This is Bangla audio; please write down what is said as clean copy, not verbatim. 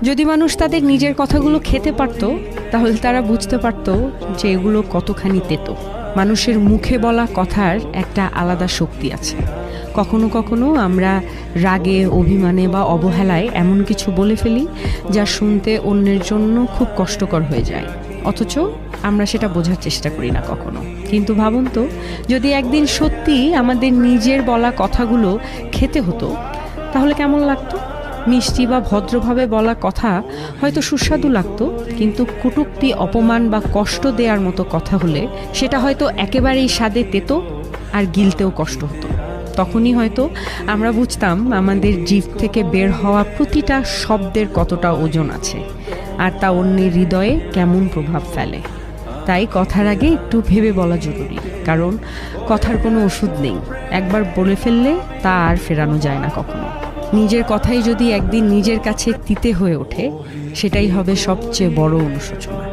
যদি মানুষ তাদের নিজের কথাগুলো খেতে পারত, তাহলে তারা বুঝতে পারত যে এগুলো কতখানি তেতো। মানুষের মুখে বলা কথার একটা আলাদা শক্তি আছে। কখনো কখনো আমরা রাগে, অভিমানে বা অবহেলায় এমন কিছু বলে ফেলি যা শুনতে অন্যের জন্য খুব কষ্টকর হয়ে যায়, অথচ আমরা সেটা বোঝার চেষ্টা করি না কখনো। কিন্তু ভাবুন তো, যদি একদিন সত্যি আমাদের নিজের বলা কথাগুলো খেতে হতো, তাহলে কেমন লাগতো? মিষ্টি বা ভদ্রভাবে বলা কথা হয়তো সুস্বাদু লাগতো, কিন্তু কটূক্তি, অপমান বা কষ্ট দেওয়ার মতো কথা হলে সেটা হয়তো একেবারেই স্বাদে তেতো আর গিলতেও কষ্ট হতো। তখনই হয়তো আমরা বুঝতাম আমাদের জিভ থেকে বের হওয়া প্রতিটা শব্দের কতটা ওজন আছে, আর তা অন্যের হৃদয়ে কেমন প্রভাব ফেলে। তাই কথার আগে একটু ভেবে বলা জরুরি, কারণ কথার কোনো ওষুধ নেই। একবার বলে ফেললে তা আর ফেরানো যায় না কখনো। নিজের কথাই যদি একদিন নিজের কাছে তিতে হয়ে ওঠে, সেটাই হবে সবচেয়ে বড় অনুশোচনা।